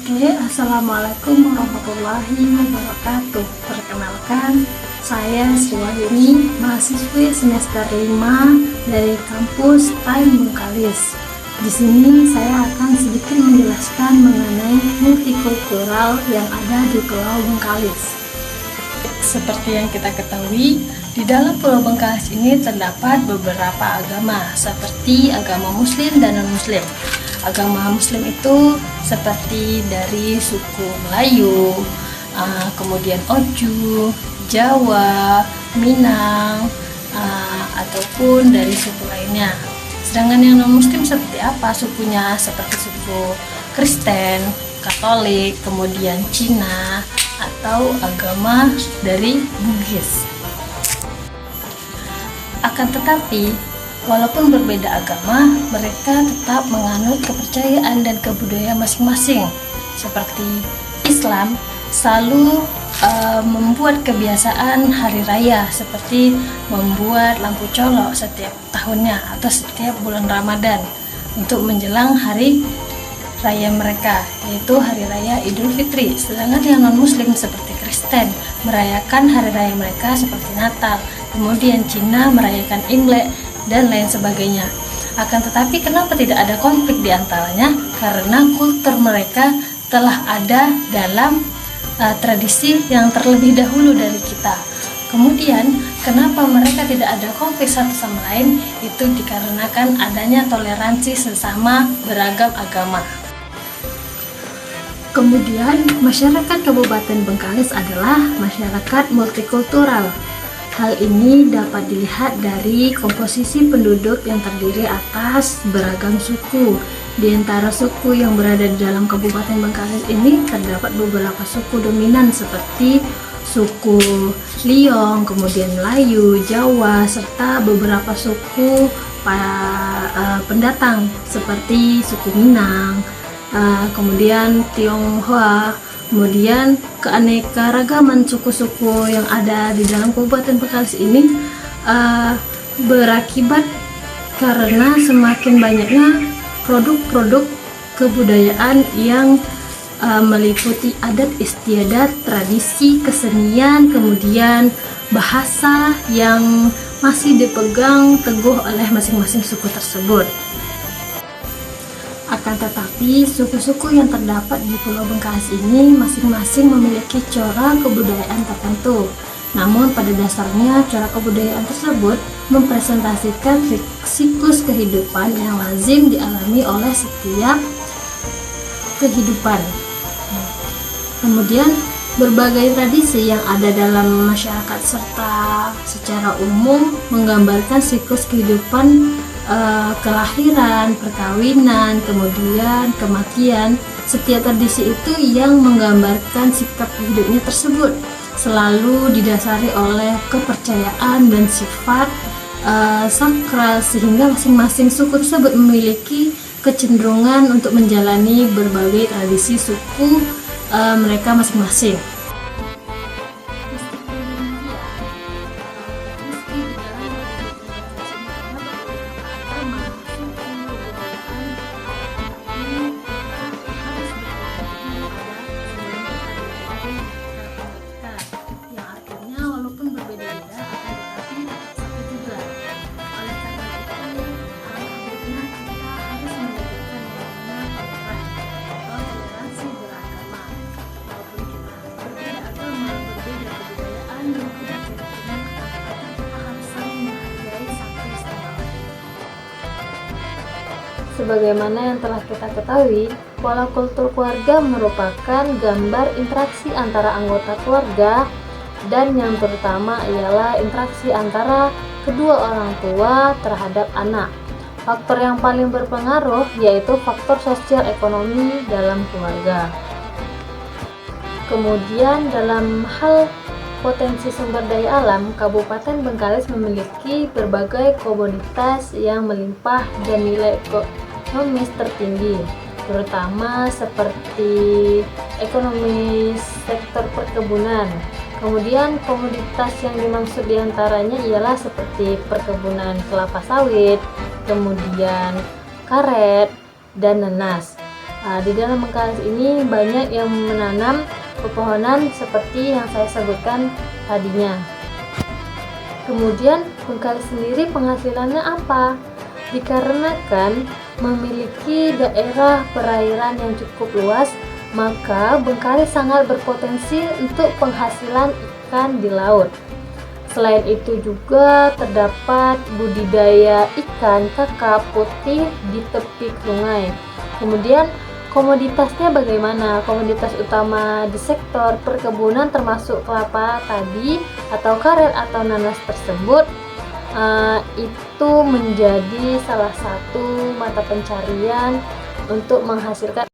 Oke, Assalamualaikum warahmatullahi wabarakatuh. Perkenalkan, saya Sri Wahyuni, mahasiswi semester 5 dari kampus TAIM Bengkalis. Di sini saya akan sedikit menjelaskan mengenai multikultural yang ada di Pulau Bengkalis. Seperti yang kita ketahui, di dalam Pulau Bengkalis ini terdapat beberapa agama, seperti agama Muslim dan non-Muslim. Agama Muslim itu seperti dari suku Melayu, kemudian Oju, Jawa, Minang, ataupun dari suku lainnya. Sedangkan yang non-Muslim seperti apa sukunya? Seperti suku Kristen, Katolik, kemudian Cina, atau agama dari Bugis. Akan tetapi, walaupun berbeda agama, mereka tetap menganut kepercayaan dan kebudayaan masing-masing. Seperti Islam selalu membuat kebiasaan hari raya, seperti membuat lampu colok setiap tahunnya atau setiap bulan Ramadan untuk menjelang hari raya mereka, yaitu hari raya Idul Fitri. Sedangkan yang non-Muslim seperti Kristen merayakan hari raya mereka seperti Natal, kemudian Cina merayakan Imlek, dan lain sebagainya. Akan tetapi kenapa tidak ada konflik di antaranya? Karena kultur mereka telah ada dalam tradisi yang terlebih dahulu dari kita. Kemudian kenapa mereka tidak ada konflik satu sama lain? Itu dikarenakan adanya toleransi sesama beragam agama. Kemudian masyarakat Kabupaten Bengkalis adalah masyarakat multikultural. Hal ini dapat dilihat dari komposisi penduduk yang terdiri atas beragam suku. Di antara suku yang berada di dalam Kabupaten Bengkalis ini terdapat beberapa suku dominan seperti suku Liong, kemudian Melayu, Jawa, serta beberapa suku pendatang seperti suku Minang, kemudian Tionghoa. Kemudian keanekaragaman suku-suku yang ada di dalam Kabupaten Bengkalis ini berakibat karena semakin banyaknya produk-produk kebudayaan yang meliputi adat istiadat, tradisi, kesenian, kemudian bahasa yang masih dipegang teguh oleh masing-masing suku tersebut. Akan tetapi, suku-suku yang terdapat di Pulau Bengkalis ini masing-masing memiliki corak kebudayaan tertentu. Namun pada dasarnya corak kebudayaan tersebut mempresentasikan siklus kehidupan yang lazim dialami oleh setiap kehidupan. Kemudian berbagai tradisi yang ada dalam masyarakat serta secara umum menggambarkan siklus kehidupan, kelahiran, perkawinan, kemudian kematian. Setiap tradisi itu yang menggambarkan sikap hidupnya tersebut selalu didasari oleh kepercayaan dan sifat sakral, sehingga masing-masing suku tersebut memiliki kecenderungan untuk menjalani berbagai tradisi suku mereka masing-masing. Sebagaimana yang telah kita ketahui, pola kultur keluarga merupakan gambar interaksi antara anggota keluarga, dan yang terutama ialah interaksi antara kedua orang tua terhadap anak. Faktor yang paling berpengaruh yaitu faktor sosial ekonomi dalam keluarga. Kemudian dalam hal potensi sumber daya alam, Kabupaten Bengkalis memiliki berbagai komoditas yang melimpah dan nilai ekonomis tertinggi, terutama seperti ekonomi sektor perkebunan. Kemudian komoditas yang dimaksud diantaranya ialah seperti perkebunan kelapa sawit, kemudian karet, dan nanas. Di dalam Bengkalis ini banyak yang menanam pepohonan seperti yang saya sebutkan tadinya. Kemudian Bengkalis sendiri penghasilannya apa? Dikarenakan memiliki daerah perairan yang cukup luas, maka Bengkalis sangat berpotensi untuk penghasilan ikan di laut. Selain itu juga terdapat budidaya ikan kakap putih di tepi sungai. Kemudian komoditasnya bagaimana? Komoditas utama di sektor perkebunan termasuk kelapa tadi atau karet atau nanas tersebut itu menjadi salah satu mata pencarian untuk menghasilkan